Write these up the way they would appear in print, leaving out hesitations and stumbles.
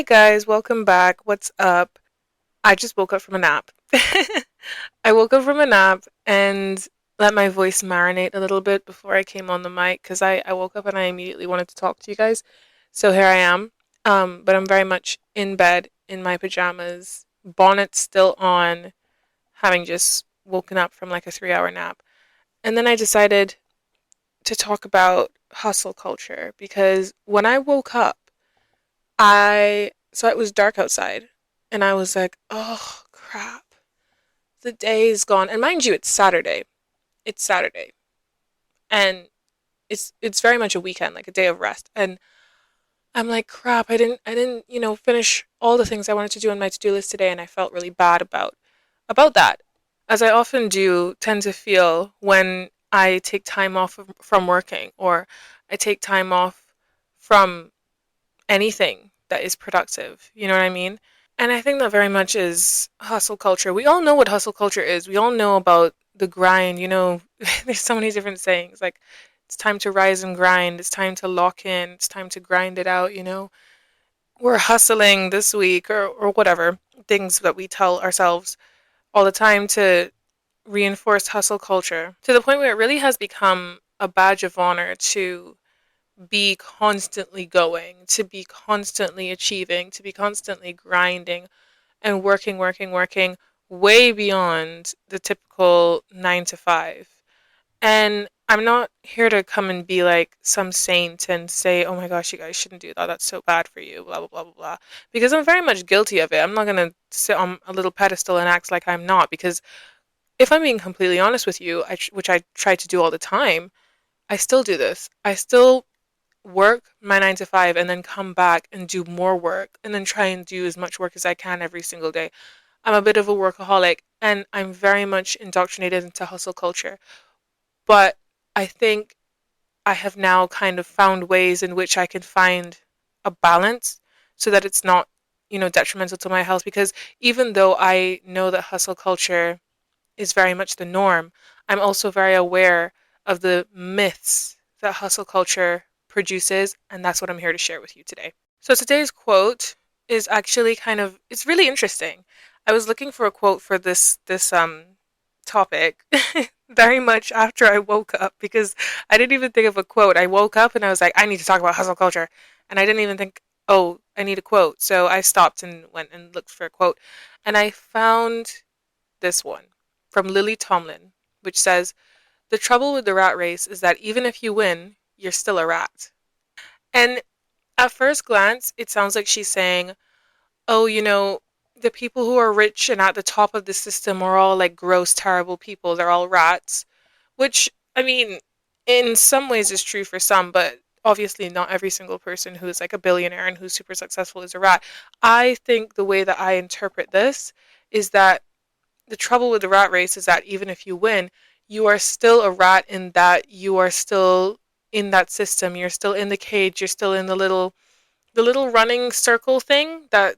Hi guys, welcome back. What's up? I just woke up from a nap. I woke up from a nap and let my voice marinate a little bit before I came on the mic because I woke up and I immediately wanted to talk to you guys. So here I am. But I'm very much in bed in my pajamas, bonnet still on, having just woken up from like a 3 hour nap. And then I decided to talk about hustle culture because when I woke up, so it was dark outside, and I was like, oh crap, the day is gone. And mind you, it's Saturday. It's Saturday, and it's very much a weekend, like a day of rest. And I'm like, crap, I didn't, finish all the things I wanted to do on my to-do list today, and I felt really bad about that, as I often do tend to feel when I take time off from working, or I take time off from anything that is productive. You know what I mean? And I think that very much is hustle culture. We all know what hustle culture is. We all know about the grind. There's so many different sayings. Like, it's time to rise and grind. It's time to lock in. It's time to grind it out. We're hustling this week or whatever. Things that we tell ourselves all the time to reinforce hustle culture to the point where it really has become a badge of honor to be constantly going, to be constantly achieving, to be constantly grinding and working, working, working way beyond the typical 9 to 5. And I'm not here to come and be like some saint and say, oh my gosh, you guys shouldn't do that. That's so bad for you, blah, blah, blah, blah, blah. Because I'm very much guilty of it. I'm not going to sit on a little pedestal and act like I'm not. Because if I'm being completely honest with you, which I try to do all the time, I still do this. I still work my 9 to 5 and then come back and do more work and then try and do as much work as I can every single day. I'm a bit of a workaholic and I'm very much indoctrinated into hustle culture. But I think I have now kind of found ways in which I can find a balance so that it's not, detrimental to my health. Because even though I know that hustle culture is very much the norm, I'm also very aware of the myths that hustle culture produces, and that's what I'm here to share with you today. So today's quote is actually it's really interesting. I was looking for a quote for this topic very much after I woke up because I didn't even think of a quote. I woke up and I was like, I need to talk about hustle culture. And I didn't even think, oh, I need a quote. So I stopped and went and looked for a quote. And I found this one from Lily Tomlin, which says, the trouble with the rat race is that even if you win, you're still a rat. And at first glance, it sounds like she's saying, oh, the people who are rich and at the top of the system are all like gross, terrible people. They're all rats. Which, I mean, in some ways is true for some, but obviously not every single person who is like a billionaire and who's super successful is a rat. I think the way that I interpret this is that the trouble with the rat race is that even if you win, you are still a rat in that you are still in that system. You're still in the cage. You're still in the little running circle thing that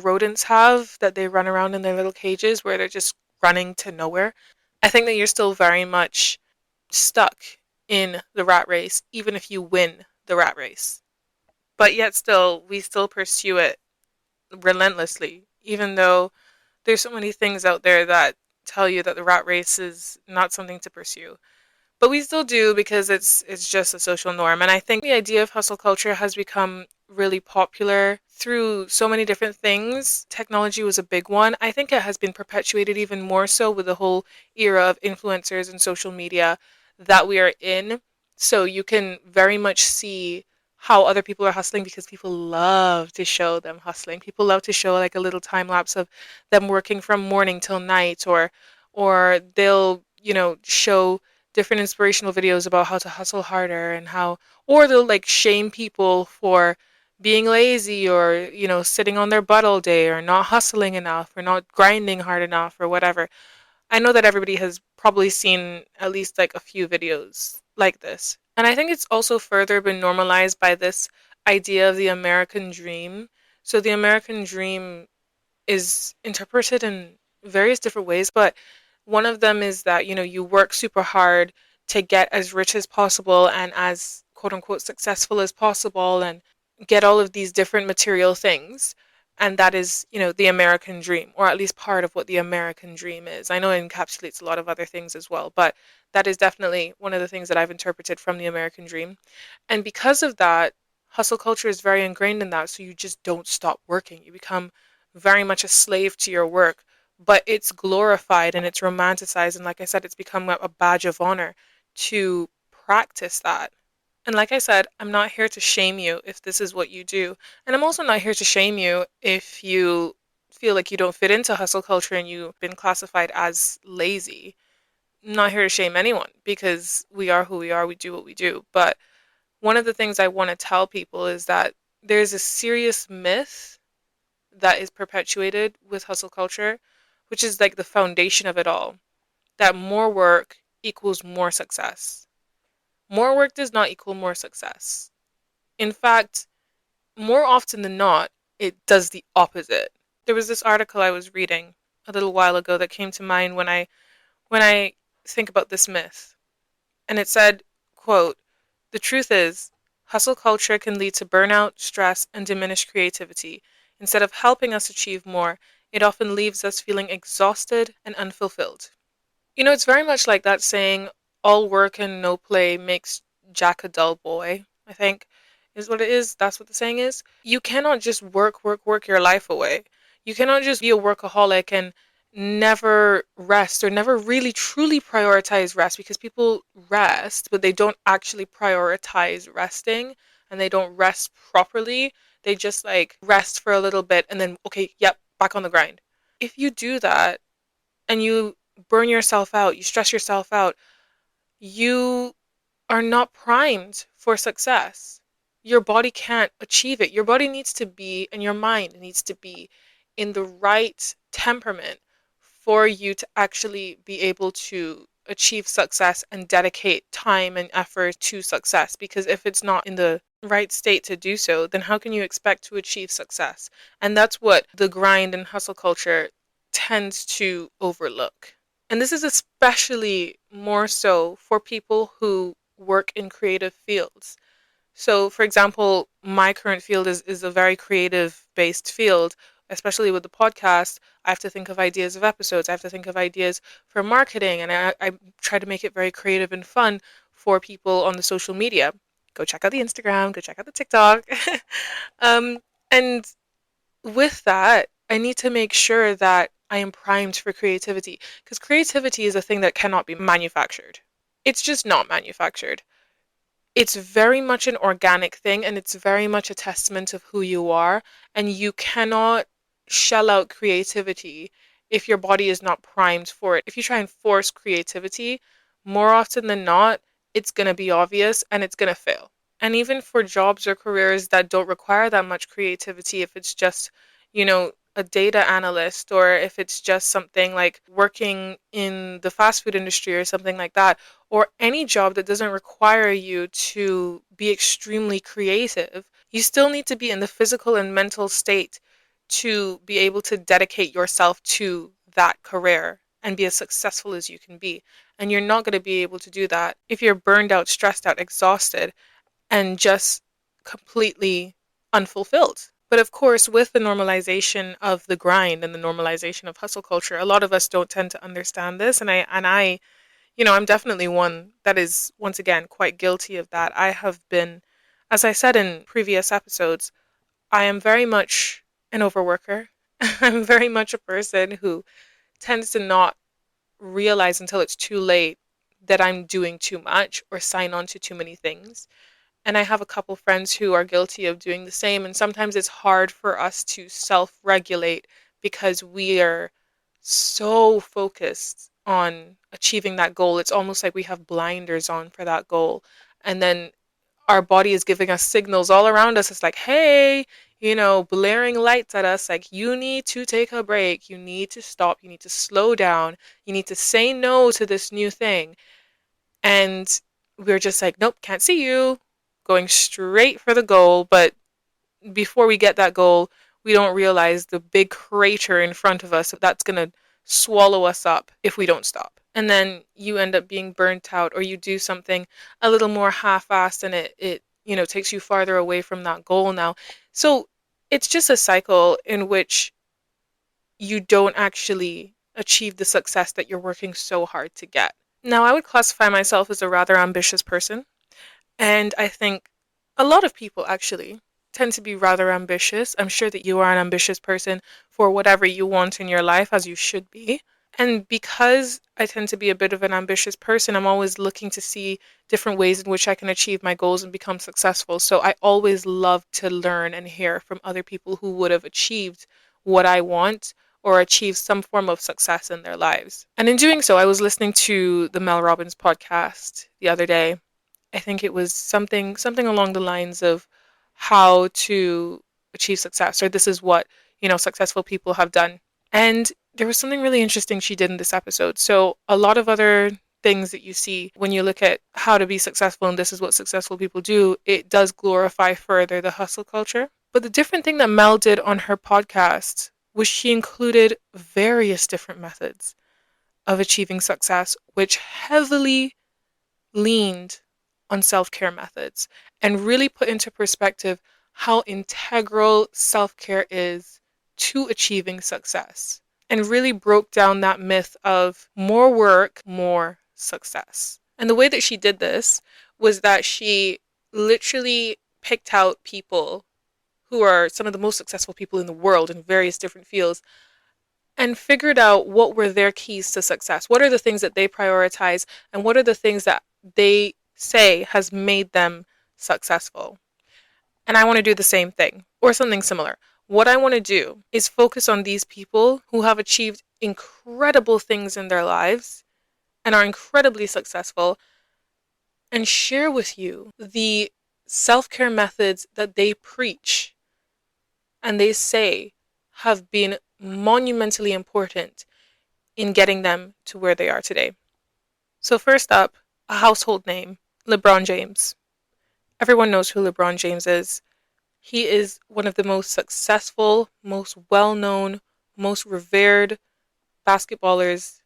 rodents have, that they run around in their little cages where they're just running to nowhere. I think that you're still very much stuck in the rat race, even if you win the rat race. But yet still, we still pursue it relentlessly, even though there's so many things out there that tell you that the rat race is not something to pursue. But we still do because it's just a social norm. And I think the idea of hustle culture has become really popular through so many different things. Technology was a big one. I think it has been perpetuated even more so with the whole era of influencers and social media that we are in. So you can very much see how other people are hustling because people love to show them hustling. People love to show like a little time lapse of them working from morning till night, or they'll, show different inspirational videos about how to hustle harder and how, or they'll like shame people for being lazy, or sitting on their butt all day, or not hustling enough, or not grinding hard enough, or whatever. I know that everybody has probably seen at least like a few videos like this. And I think it's also further been normalized by this idea of the American dream. So the American dream is interpreted in various different ways, but one of them is that, you work super hard to get as rich as possible and as quote unquote successful as possible. And get all of these different material things. And that is, the American dream, or at least part of what the American dream is. I know it encapsulates a lot of other things as well, but that is definitely one of the things that I've interpreted from the American dream. And because of that, hustle culture is very ingrained in that. So you just don't stop working. You become very much a slave to your work, but it's glorified and it's romanticized. And like I said, it's become a badge of honor to practice that. And like I said, I'm not here to shame you if this is what you do. And I'm also not here to shame you if you feel like you don't fit into hustle culture and you've been classified as lazy. I'm not here to shame anyone because we are who we are, we do what we do. But one of the things I want to tell people is that there's a serious myth that is perpetuated with hustle culture, which is like the foundation of it all, that more work equals more success. More work does not equal more success. In fact, more often than not, it does the opposite. There was this article I was reading a little while ago that came to mind when I think about this myth. And it said, quote, "The truth is, hustle culture can lead to burnout, stress, and diminished creativity. Instead of helping us achieve more, it often leaves us feeling exhausted and unfulfilled." It's very much like that saying, all work and no play makes Jack a dull boy, I think is what it is. That's what the saying is. You cannot just work, work, work your life away. You cannot just be a workaholic and never rest or never really truly prioritize rest, because people rest, but they don't actually prioritize resting and they don't rest properly. They just like rest for a little bit and then, okay, yep, back on the grind. If you do that, and you burn yourself out, you stress yourself out, you are not primed for success. Your body can't achieve it. Your body needs to be, and your mind needs to be in the right temperament for you to actually be able to achieve success and dedicate time and effort to success. Because if it's not in the right state to do so, then how can you expect to achieve success? And that's what the grind and hustle culture tends to overlook. And this is especially more so for people who work in creative fields. So, for example, my current field is a very creative based field, especially with the podcast. I have to think of ideas of episodes, I have to think of ideas for marketing, and I try to make it very creative and fun for people on the social media. Go check out the Instagram, go check out the TikTok. um, and with that, I need to make sure that I am primed for creativity, because creativity is a thing that cannot be manufactured. It's just not manufactured. It's very much an organic thing, and it's very much a testament of who you are, and you cannot shell out creativity if your body is not primed for it. If you try and force creativity, more often than not, it's going to be obvious and it's going to fail. And even for jobs or careers that don't require that much creativity, if it's just, a data analyst, or if it's just something like working in the fast food industry or something like that, or any job that doesn't require you to be extremely creative, you still need to be in the physical and mental state to be able to dedicate yourself to that career and be as successful as you can be. And you're not going to be able to do that if you're burned out, stressed out, exhausted, and just completely unfulfilled. But of course, with the normalization of the grind and the normalization of hustle culture, a lot of us don't tend to understand this. And I, I'm definitely one that is, once again, quite guilty of that. I have been, as I said in previous episodes, I am very much an overworker. I'm very much a person who tends to not realize until it's too late that I'm doing too much or sign on to too many things. And I have a couple friends who are guilty of doing the same. And sometimes it's hard for us to self regulate because we are so focused on achieving that goal. It's almost like we have blinders on for that goal. And then our body is giving us signals all around us. It's like, hey, blaring lights at us, like, you need to take a break. You need to stop. You need to slow down. You need to say no to this new thing. And we're just like, nope, can't see you, going straight for the goal. But before we get that goal, we don't realize the big crater in front of us that's going to swallow us up if we don't stop. And then you end up being burnt out, or you do something a little more half-assed and it takes you farther away from that goal now. So it's just a cycle in which you don't actually achieve the success that you're working so hard to get. Now, I would classify myself as a rather ambitious person, and I think a lot of people actually tend to be rather ambitious. I'm sure that you are an ambitious person for whatever you want in your life, as you should be. And because I tend to be a bit of an ambitious person, I'm always looking to see different ways in which I can achieve my goals and become successful. So I always love to learn and hear from other people who would have achieved what I want or achieved some form of success in their lives. And in doing so, I was listening to the Mel Robbins podcast the other day. I think it was something along the lines of how to achieve success, or this is what, successful people have done. And there was something really interesting she did in this episode. So a lot of other things that you see when you look at how to be successful and this is what successful people do, it does glorify further the hustle culture. But the different thing that Mel did on her podcast was she included various different methods of achieving success, which heavily leaned on self-care methods and really put into perspective how integral self-care is to achieving success, and really broke down that myth of more work, more success. And the way that she did this was that she literally picked out people who are some of the most successful people in the world in various different fields and figured out what were their keys to success. What are the things that they prioritize and what are the things that they say has made them successful? And I want to do the same thing or something similar. What I want to do is focus on these people who have achieved incredible things in their lives and are incredibly successful and share with you the self-care methods that they preach and they say have been monumentally important in getting them to where they are today. So first up, a household name, LeBron James. Everyone knows who LeBron James is. He is one of the most successful, most well-known, most revered basketballers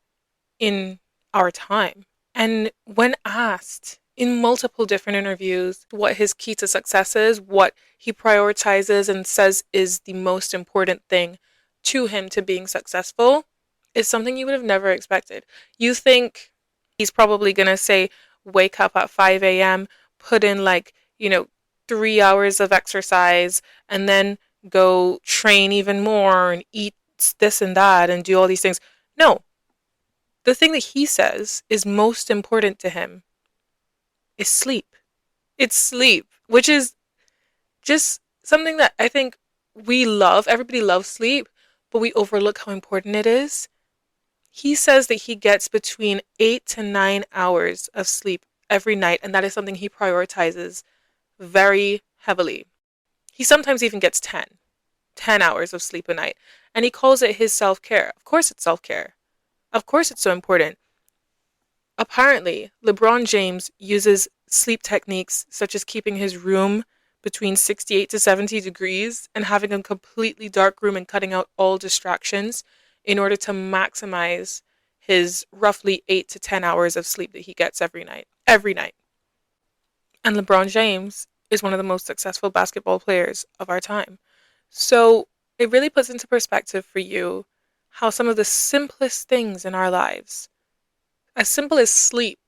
in our time. And when asked in multiple different interviews what his key to success is, what he prioritizes and says is the most important thing to him to being successful, is something you would have never expected. You think he's probably going to say, wake up at 5 a.m., put in 3 hours of exercise, and then go train even more and eat this and that and do all these things. No. The thing that he says is most important to him is sleep. It's sleep, which is just something that I think we love. Everybody loves sleep, but we overlook how important it is. He says that he gets between 8 to 9 hours of sleep every night, and that is something he prioritizes very heavily. He sometimes even gets 10 hours of sleep a night, and he calls it his self-care. Of course it's self-care. Of course it's so important. Apparently, LeBron James uses sleep techniques such as keeping his room between 68 to 70 degrees and having a completely dark room and cutting out all distractions in order to maximize his roughly 8 to 10 hours of sleep that he gets every night. Every night. And LeBron James is one of the most successful basketball players of our time. So it really puts into perspective for you how some of the simplest things in our lives, as simple as sleep,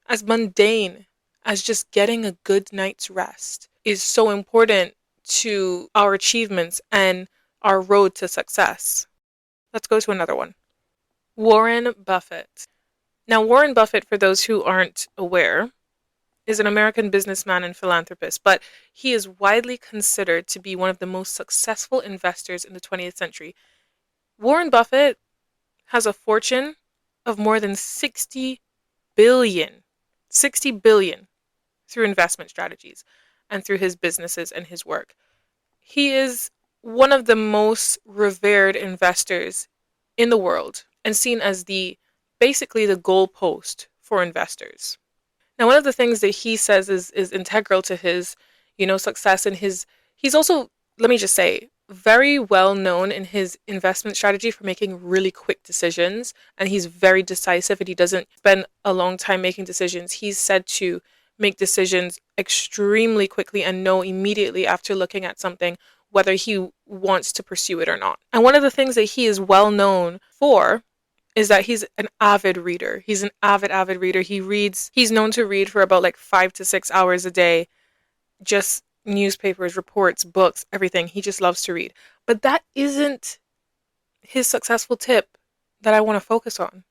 as mundane as just getting a good night's rest, is so important to our achievements and our road to success. Let's go to another one. Warren Buffett. Now, Warren Buffett, for those who aren't aware, is an American businessman and philanthropist, but he is widely considered to be one of the most successful investors in the 20th century. Warren Buffett has a fortune of more than 60 billion through investment strategies and through his businesses and his work. He is one of the most revered investors in the world and seen as basically the goalpost for investors. Now, one of the things that he says is integral to his, success, and he's also, let me just say, very well known in his investment strategy for making really quick decisions, and he's very decisive and he doesn't spend a long time making decisions. He's said to make decisions extremely quickly and know immediately after looking at something whether he wants to pursue it or not. And one of the things that he is well known for is that he's an avid reader. He's an avid reader. He's known to read for about like 5 to 6 hours a day, just newspapers, reports, books, everything. He just loves to read. But that isn't his successful tip that I want to focus on.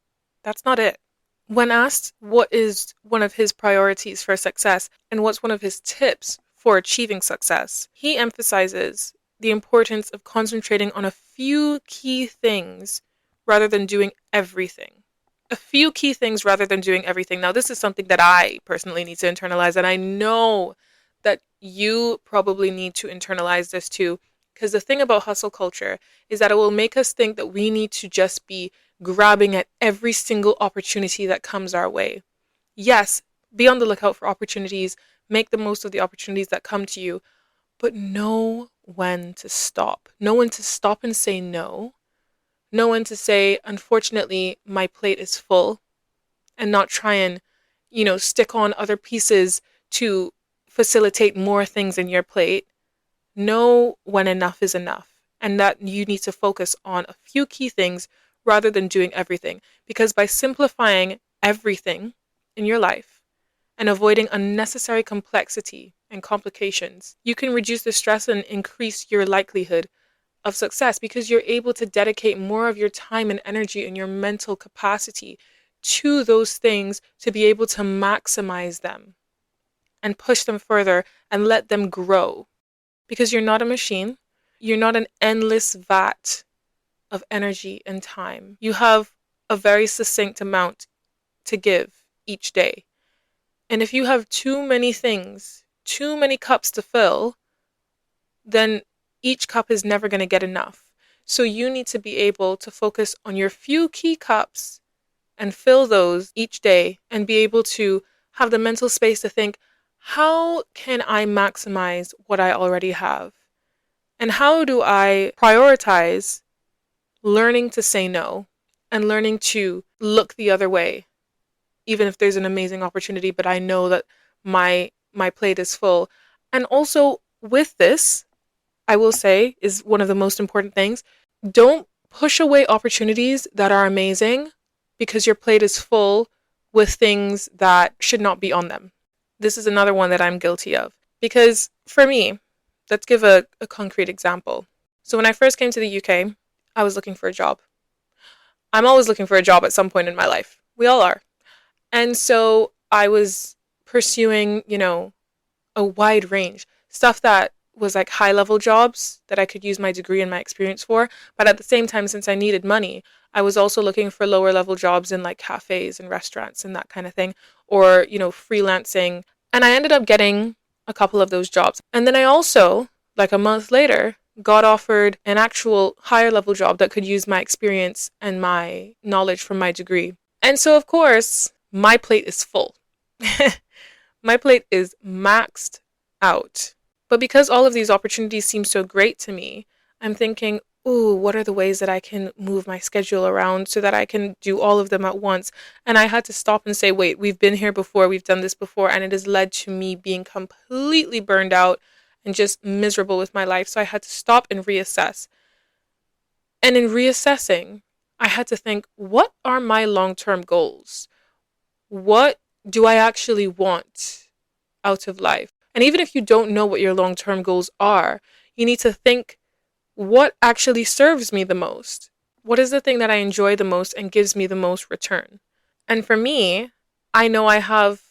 That's not it. When asked what is one of his priorities for success and what's one of his tips for achieving success, he emphasizes the importance of concentrating on a few key things rather than doing everything. A few key things rather than doing everything. Now, this is something that I personally need to internalize, and I know that you probably need to internalize this too, because the thing about hustle culture is that it will make us think that we need to just be grabbing at every single opportunity that comes our way. Yes, be on the lookout for opportunities, make the most of the opportunities that come to you, but know when to stop. Know when to stop and say no. Know when to say, unfortunately, my plate is full, and not try and, stick on other pieces to facilitate more things in your plate. Know when enough is enough, and that you need to focus on a few key things rather than doing everything. Because by simplifying everything in your life and avoiding unnecessary complexity and complications, you can reduce the stress and increase your likelihood of success, because you're able to dedicate more of your time and energy and your mental capacity to those things to be able to maximize them and push them further and let them grow. Because you're not a machine. You're not an endless vat of energy and time. You have a very succinct amount to give each day. And if you have too many things, too many cups to fill, then each cup is never going to get enough. So you need to be able to focus on your few key cups and fill those each day and be able to have the mental space to think, how can I maximize what I already have? And how do I prioritize learning to say no and learning to look the other way, even if there's an amazing opportunity, but I know that my plate is full. And also with this, I will say, is one of the most important things. Don't push away opportunities that are amazing because your plate is full with things that should not be on them. This is another one that I'm guilty of. Because for me, let's give a concrete example. So when I first came to the UK, I was looking for a job. I'm always looking for a job at some point in my life. We all are. And so I was pursuing, a wide range. Stuff that was like high level jobs that I could use my degree and my experience for. But at the same time, since I needed money, I was also looking for lower level jobs in like cafes and restaurants and that kind of thing, or, freelancing. And I ended up getting a couple of those jobs. And then I also, like a month later, got offered an actual higher level job that could use my experience and my knowledge from my degree. And so, of course, my plate is full. My plate is maxed out. But because all of these opportunities seem so great to me, I'm thinking, ooh, what are the ways that I can move my schedule around so that I can do all of them at once? And I had to stop and say, wait, we've been here before, we've done this before, and it has led to me being completely burned out and just miserable with my life. So I had to stop and reassess. And in reassessing, I had to think, what are my long-term goals? What do I actually want out of life? And even if you don't know what your long-term goals are, you need to think, what actually serves me the most? What is the thing that I enjoy the most and gives me the most return? And for me, I know I have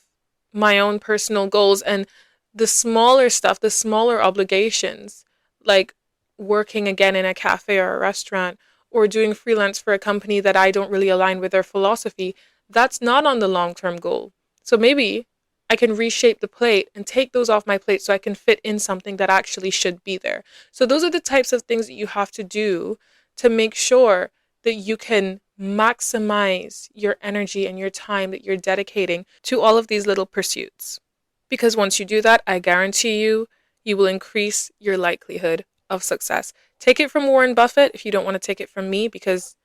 my own personal goals, and the smaller stuff, the smaller obligations, like working again in a cafe or a restaurant, or doing freelance for a company that I don't really align with their philosophy, that's not on the long-term goal. So maybe I can reshape the plate and take those off my plate so I can fit in something that actually should be there. So those are the types of things that you have to do to make sure that you can maximize your energy and your time that you're dedicating to all of these little pursuits. Because once you do that, I guarantee you, you will increase your likelihood of success. Take it from Warren Buffett if you don't want to take it from me, because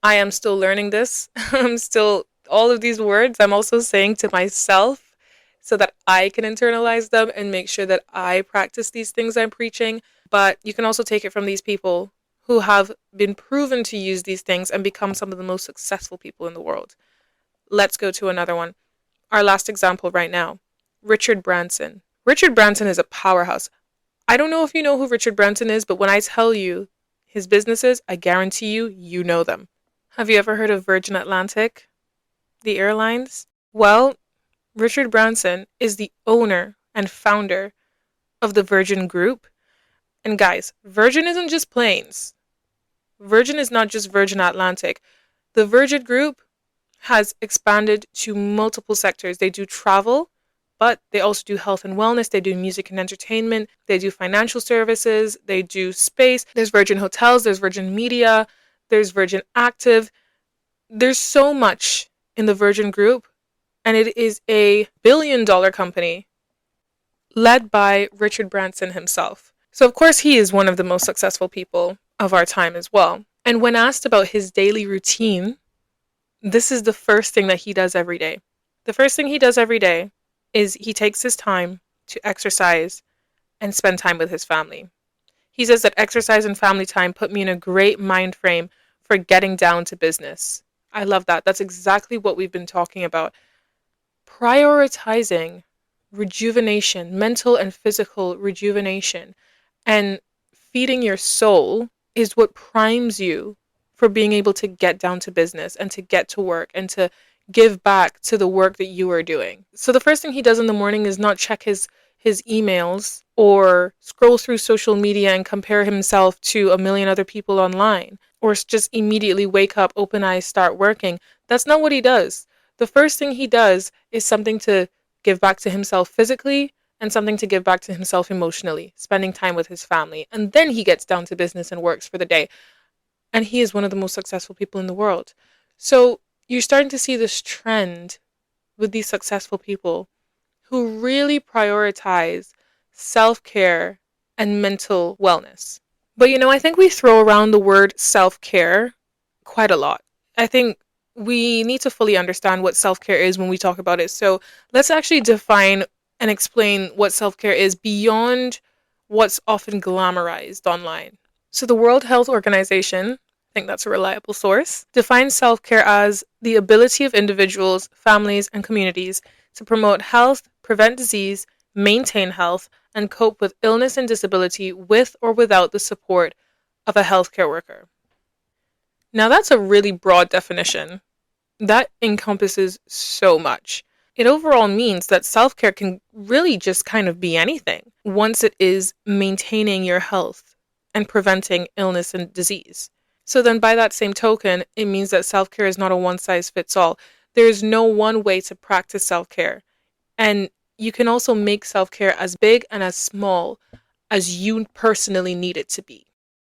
I am still learning this. I'm still, all of these words I'm also saying to myself, so that I can internalize them and make sure that I practice these things I'm preaching. But you can also take it from these people who have been proven to use these things and become some of the most successful people in the world. Let's go to another one. Our last example right now, Richard Branson. Richard Branson is a powerhouse. I don't know if you know who Richard Branson is, but when I tell you his businesses, I guarantee you know them. Have you ever heard of Virgin Atlantic, the airlines? Well, Richard Branson is the owner and founder of the Virgin Group. And guys, Virgin isn't just planes. Virgin is not just Virgin Atlantic. The Virgin Group has expanded to multiple sectors. They do travel, but they also do health and wellness. They do music and entertainment. They do financial services. They do space. There's Virgin Hotels. There's Virgin Media. There's Virgin Active. There's so much in the Virgin Group, and it is a billion-dollar company led by Richard Branson himself. So, of course, he is one of the most successful people of our time as well. And when asked about his daily routine, this is the first thing that he does every day. The first thing he does every day is he takes his time to exercise and spend time with his family. He says that exercise and family time put me in a great mind frame for getting down to business. I love that. That's exactly what we've been talking about. Prioritizing rejuvenation, mental and physical rejuvenation, and feeding your soul is what primes you for being able to get down to business and to get to work and to give back to the work that you are doing. So the first thing he does in the morning is not check his emails or scroll through social media and compare himself to a million other people online or just immediately wake up, open eyes, start working. That's not what he does. The first thing he does is something to give back to himself physically and something to give back to himself emotionally, spending time with his family. And then he gets down to business and works for the day. And he is one of the most successful people in the world. So you're starting to see this trend with these successful people who really prioritize self-care and mental wellness. But I think we throw around the word self-care quite a lot. I think we need to fully understand what self-care is when we talk about it. So let's actually define and explain what self-care is beyond what's often glamorized online. So the World Health Organization, I think that's a reliable source, defines self-care as the ability of individuals, families, and communities to promote health, prevent disease, maintain health, and cope with illness and disability with or without the support of a healthcare worker. Now that's a really broad definition. That encompasses so much. It overall means that self-care can really just kind of be anything once it is maintaining your health and preventing illness and disease. So then by that same token, it means that self-care is not a one-size-fits-all. There is no one way to practice self-care. And you can also make self-care as big and as small as you personally need it to be.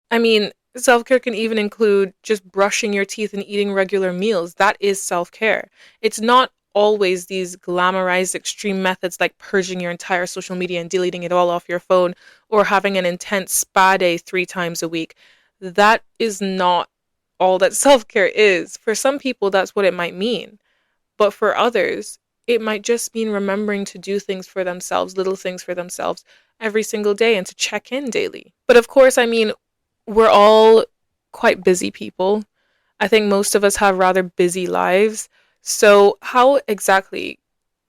I mean, self-care can even include just brushing your teeth and eating regular meals. That is self-care. It's not always these glamorized extreme methods like purging your entire social media and deleting it all off your phone or having an intense spa day 3 times a week. That is not all that self-care is. For some people, that's what it might mean. But for others, it might just mean remembering to do things for themselves, little things for themselves every single day and to check in daily. But of course, I mean, we're all quite busy people. I think most of us have rather busy lives. So how exactly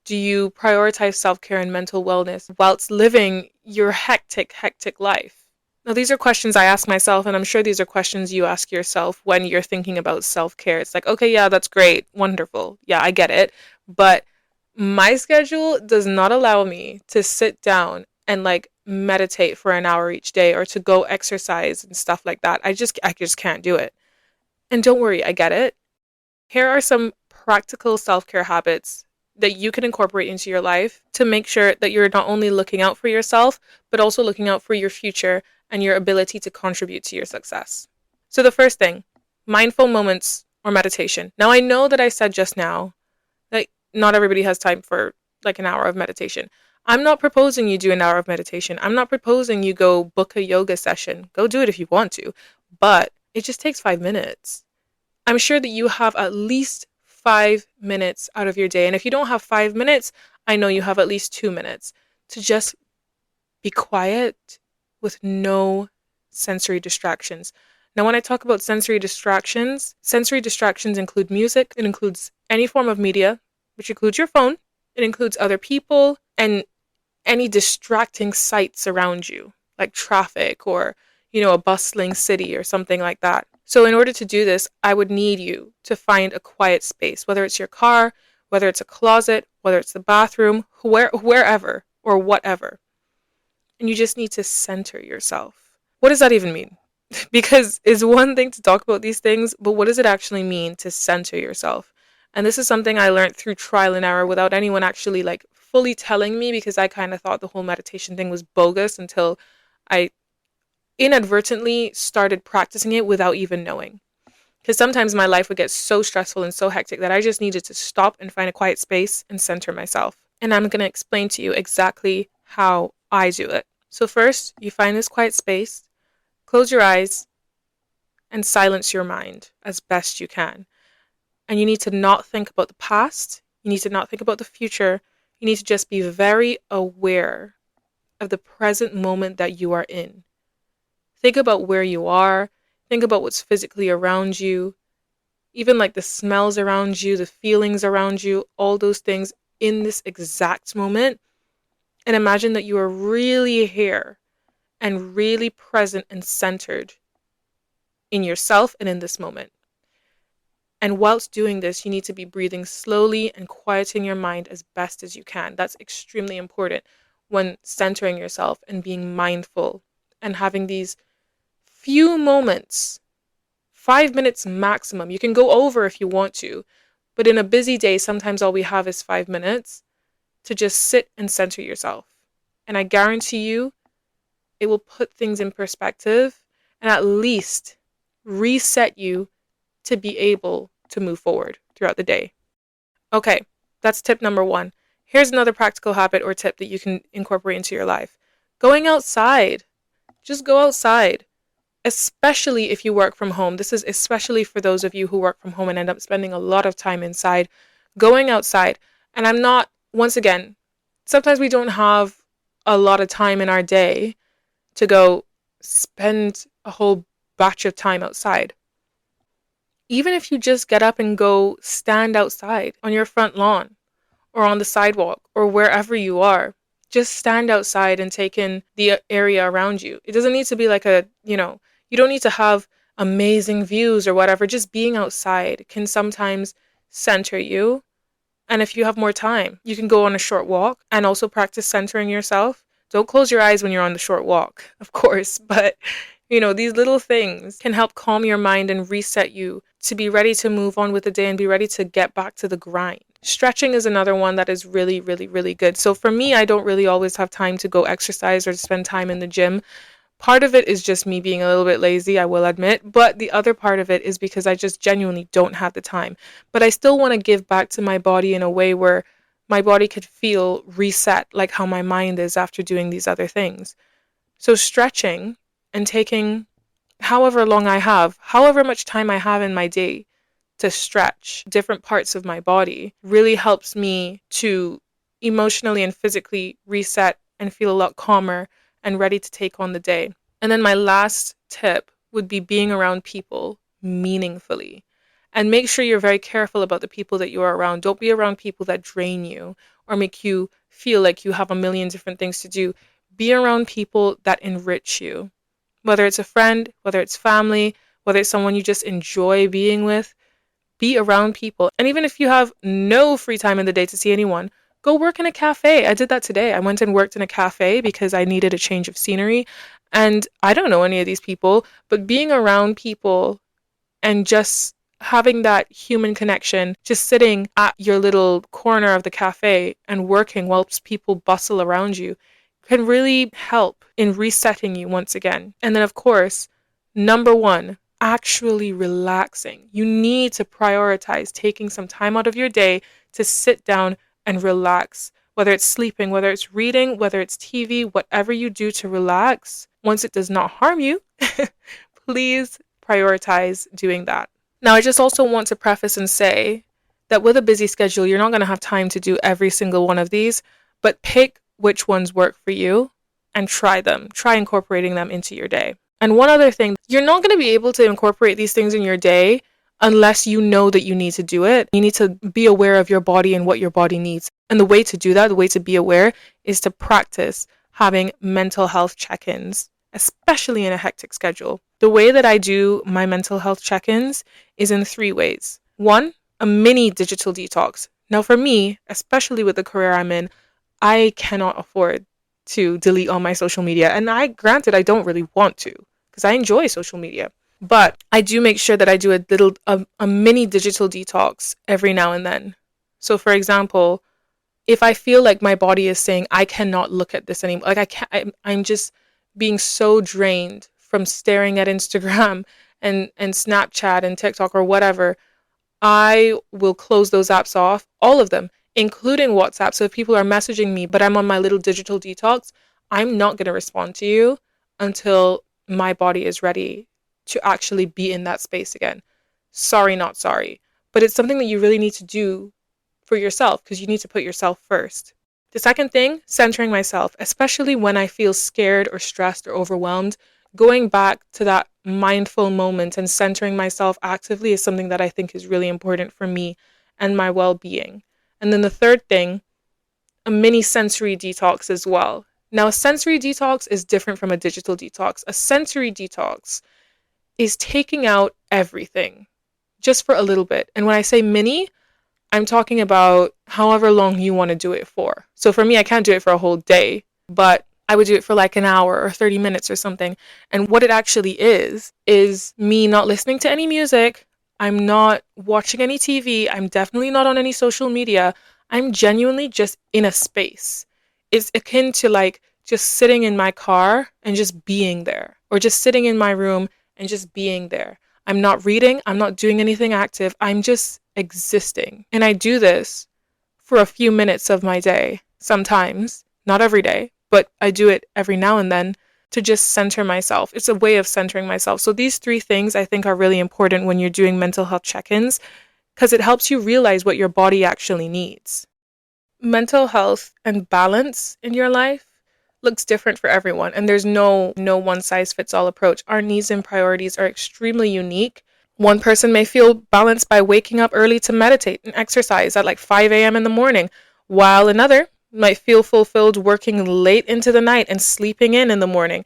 do you prioritize self-care and mental wellness whilst living your hectic life? Now, these are questions I ask myself, and I'm sure these are questions you ask yourself when you're thinking about self-care. It's like, okay, yeah, that's great, wonderful. Yeah, I get it. But my schedule does not allow me to sit down and meditate for an hour each day or to go exercise and stuff like that. I just can't do it. And don't worry, I get it. Here are some practical self-care habits that you can incorporate into your life to make sure that you're not only looking out for yourself, but also looking out for your future and your ability to contribute to your success. So the first thing, mindful moments or meditation. Now I know that I said just now that not everybody has time for an hour of meditation. I'm not proposing you do an hour of meditation. I'm not proposing you go book a yoga session. Go do it if you want to, but it just takes 5 minutes. I'm sure that you have at least 5 minutes out of your day. And if you don't have 5 minutes, I know you have at least 2 minutes to just be quiet with no sensory distractions. Now, when I talk about sensory distractions include music, it includes any form of media, which includes your phone, it includes other people, and any distracting sights around you, like traffic or, a bustling city or something like that. So, in order to do this, I would need you to find a quiet space, whether it's your car, whether it's a closet, whether it's the bathroom, wherever or whatever. And you just need to center yourself. What does that even mean? Because it's one thing to talk about these things, but what does it actually mean to center yourself? And this is something I learned through trial and error without anyone actually like fully telling me, because I kind of thought the whole meditation thing was bogus until I inadvertently started practicing it without even knowing. Because sometimes my life would get so stressful and so hectic that I just needed to stop and find a quiet space and center myself. And I'm going to explain to you exactly how I do it. So first, you find this quiet space, close your eyes, and silence your mind as best you can. And you need to not think about the past. You need to not think about the future. You need to just be very aware of the present moment that you are in. Think about where you are. Think about what's physically around you. Even like the smells around you, the feelings around you, all those things in this exact moment. And imagine that you are really here and really present and centered in yourself and in this moment. And whilst doing this, you need to be breathing slowly and quieting your mind as best as you can. That's extremely important when centering yourself and being mindful and having these few moments, 5 minutes maximum. You can go over if you want to, but in a busy day, sometimes all we have is 5 minutes to just sit and center yourself. And I guarantee you, it will put things in perspective and at least reset you to be able to move forward throughout the day. Okay, that's tip number 1. Here's another practical habit or tip that you can incorporate into your life. Going outside. Just go outside. Especially if you work from home. This is especially for those of you who work from home and end up spending a lot of time inside. Going outside. And I'm not, once again, sometimes we don't have a lot of time in our day to go spend a whole batch of time outside. Even if you just get up and go stand outside on your front lawn or on the sidewalk or wherever you are, just stand outside and take in the area around you. It doesn't need to be like you don't need to have amazing views or whatever. Just being outside can sometimes center you. And if you have more time, you can go on a short walk and also practice centering yourself. Don't close your eyes when you're on the short walk, of course, but these little things can help calm your mind and reset you to be ready to move on with the day and be ready to get back to the grind. Stretching is another one that is really, really, really good. So for me, I don't really always have time to go exercise or to spend time in the gym. Part of it is just me being a little bit lazy, I will admit, but the other part of it is because I just genuinely don't have the time. But I still want to give back to my body in a way where my body could feel reset, like how my mind is after doing these other things. So stretching and taking however much time I have in my day to stretch different parts of my body really helps me to emotionally and physically reset and feel a lot calmer and ready to take on the day. And then my last tip would be being around people meaningfully. And make sure you're very careful about the people that you are around. Don't be around people that drain you or make you feel like you have a million different things to do. Be around people that enrich you. Whether it's a friend, whether it's family, whether it's someone you just enjoy being with, be around people. And even if you have no free time in the day to see anyone, go work in a cafe. I did that today. I went and worked in a cafe because I needed a change of scenery. And I don't know any of these people, but being around people and just having that human connection, just sitting at your little corner of the cafe and working whilst people bustle around you, can really help in resetting you once again. And then, of course, number 1, actually relaxing. You need to prioritize taking some time out of your day to sit down and relax. Whether it's sleeping, whether it's reading, whether it's TV, whatever you do to relax, once it does not harm you, please prioritize doing that. Now, I just also want to preface and say that with a busy schedule, you're not going to have time to do every single one of these, but pick which ones work for you and try them. Try incorporating them into your day. And one other thing, you're not going to be able to incorporate these things in your day unless you know that you need to do it. You need to be aware of your body and what your body needs. And the way to do that, the way to be aware, is to practice having mental health check-ins, especially in a hectic schedule. The way that I do my mental health check-ins is in 3 ways. 1, a mini digital detox. Now for me, especially with the career I'm in, I cannot afford to delete all my social media. And granted, I don't really want to because I enjoy social media. But I do make sure that I do a mini digital detox every now and then. So for example, if I feel like my body is saying, I cannot look at this anymore, like I'm just being so drained from staring at Instagram and Snapchat and TikTok or whatever, I will close those apps off, all of them, including WhatsApp. So if people are messaging me, but I'm on my little digital detox, I'm not going to respond to you until my body is ready to actually be in that space again. Sorry, not sorry. But it's something that you really need to do for yourself because you need to put yourself first. The second thing, centering myself, especially when I feel scared or stressed or overwhelmed, going back to that mindful moment and centering myself actively is something that I think is really important for me and my well-being. And then the third thing, a mini sensory detox as well. Now, a sensory detox is different from a digital detox. A sensory detox is taking out everything just for a little bit. And when I say mini, I'm talking about however long you want to do it for. So for me, I can't do it for a whole day, but I would do it for like an hour or 30 minutes or something. And what it actually is me not listening to any music. I'm not watching any TV. I'm definitely not on any social media. I'm genuinely just in a space. It's akin to like just sitting in my car and just being there, or just sitting in my room and just being there. I'm not reading. I'm not doing anything active. I'm just existing. And I do this for a few minutes of my day, sometimes, not every day, but I do it every now and then to just center myself. It's a way of centering myself. So these 3 things I think are really important when you're doing mental health check-ins because it helps you realize what your body actually needs. Mental health and balance in your life looks different for everyone, and there's no one-size-fits-all approach. Our needs and priorities are extremely unique. One person may feel balanced by waking up early to meditate and exercise at like 5 a.m. in the morning, while another might feel fulfilled working late into the night and sleeping in the morning.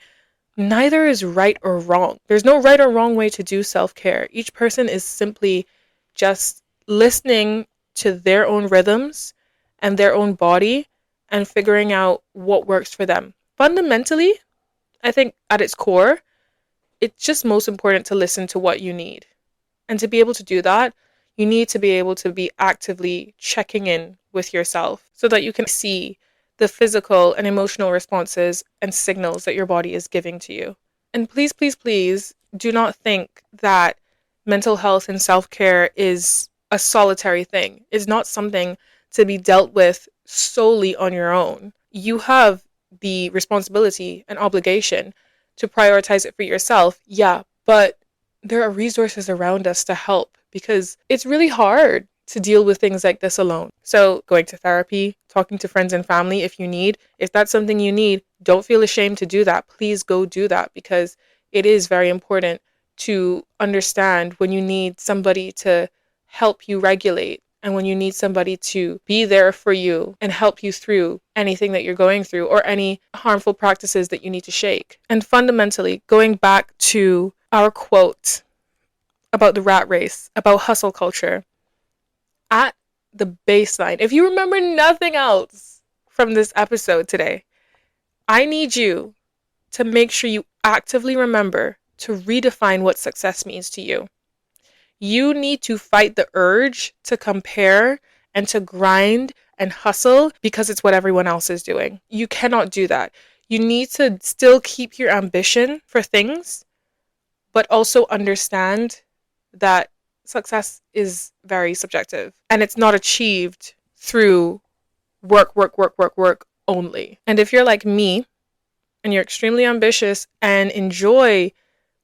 Neither is right or wrong. There's no right or wrong way to do self-care. Each person is simply just listening to their own rhythms and their own body and figuring out what works for them. Fundamentally, I think at its core, it's just most important to listen to what you need. And to be able to do that, you need to be able to be actively checking in with yourself so that you can see the physical and emotional responses and signals that your body is giving to you. And please, please, please do not think that mental health and self-care is a solitary thing. It's not something to be dealt with solely on your own. You have the responsibility and obligation to prioritize it for yourself, yeah, but there are resources around us to help because it's really hard to deal with things like this alone. So going to therapy, talking to friends and family if that's something you need, don't feel ashamed to do that. Please go do that because it is very important to understand when you need somebody to help you regulate and when you need somebody to be there for you and help you through anything that you're going through or any harmful practices that you need to shake. And fundamentally, going back to our quote about the rat race, about hustle culture, at the baseline, if you remember nothing else from this episode today, I need you to make sure you actively remember to redefine what success means to you. You need to fight the urge to compare and to grind and hustle because it's what everyone else is doing. You cannot do that. You need to still keep your ambition for things, but also understand that success is very subjective and it's not achieved through work only. And if you're like me and you're extremely ambitious and enjoy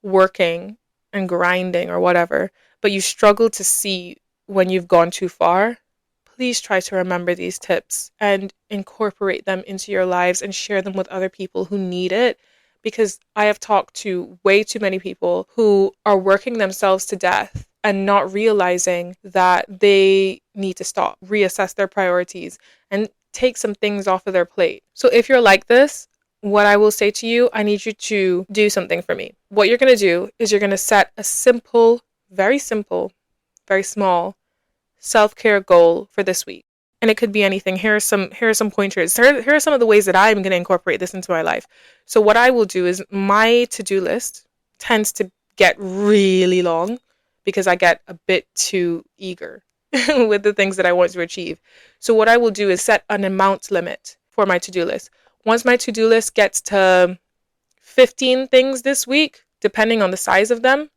working and grinding or whatever, but you struggle to see when you've gone too far, please try to remember these tips and incorporate them into your lives and share them with other people who need it. Because I have talked to way too many people who are working themselves to death and not realizing that they need to stop, reassess their priorities, and take some things off of their plate. So if you're like this, what I will say to you, I need you to do something for me. What you're going to do is you're going to set a simple, very small self-care goal for this week. And it could be anything. Here are some pointers. Here are some of the ways that I'm going to incorporate this into my life. So what I will do is my to-do list tends to get really long because I get a bit too eager with the things that I want to achieve. So what I will do is set an amount limit for my to-do list. Once my to-do list gets to 15 things this week, depending on the size of them,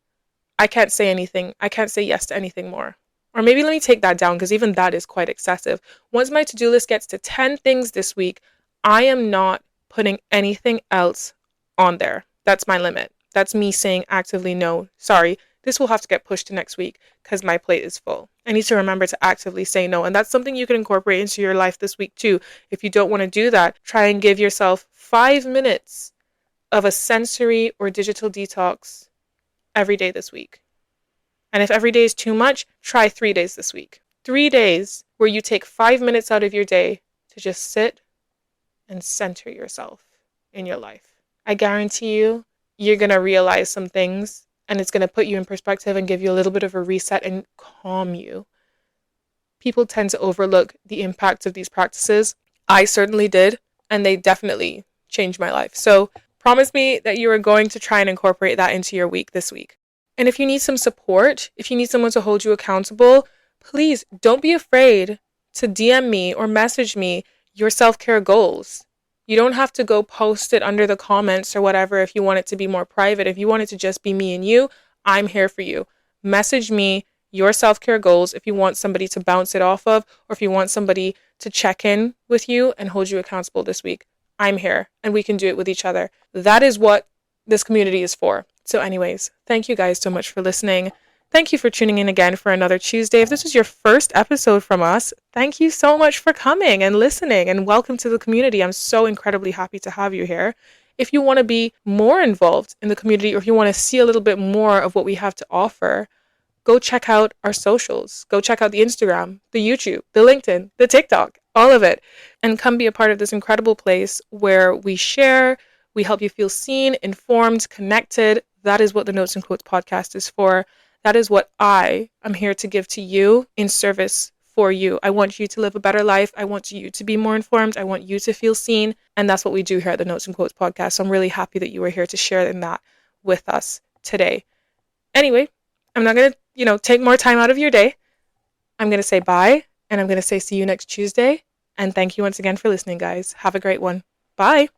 I can't say anything. I can't say yes to anything more. Or maybe let me take that down because even that is quite excessive. Once my to-do list gets to 10 things this week, I am not putting anything else on there. That's my limit. That's me saying actively no. Sorry, this will have to get pushed to next week because my plate is full. I need to remember to actively say no. And that's something you can incorporate into your life this week too. If you don't want to do that, try and give yourself 5 minutes of a sensory or digital detox every day this week. And if every day is too much, try 3 days this week. 3 days where you take 5 minutes out of your day to just sit and center yourself in your life. I guarantee you, you're going to realize some things and it's going to put you in perspective and give you a little bit of a reset and calm you. People tend to overlook the impact of these practices. I certainly did, and they definitely changed my life. So promise me that you are going to try and incorporate that into your week this week. And if you need some support, if you need someone to hold you accountable, please don't be afraid to DM me or message me your self-care goals. You don't have to go post it under the comments or whatever if you want it to be more private. If you want it to just be me and you, I'm here for you. Message me your self-care goals if you want somebody to bounce it off of, or if you want somebody to check in with you and hold you accountable this week. I'm here and we can do it with each other. That is what this community is for. So anyways, thank you guys so much for listening. Thank you for tuning in again for another Tuesday. If this was your first episode from us, thank you so much for coming and listening, and welcome to the community. I'm so incredibly happy to have you here. If you want to be more involved in the community, or if you want to see a little bit more of what we have to offer, go check out our socials. Go check out the Instagram, the YouTube, the LinkedIn, the TikTok, all of it, and come be a part of this incredible place where we share, we help you feel seen, informed, connected. That is what the Notes and Quotes podcast is for. That is what I am here to give to you in service for you. I want you to live a better life. I want you to be more informed. I want you to feel seen. And that's what we do here at the Notes and Quotes podcast. So I'm really happy that you were here to share in that with us today. Anyway, I'm not going to, take more time out of your day. I'm going to say bye, and I'm going to say see you next Tuesday. And thank you once again for listening, guys. Have a great one. Bye.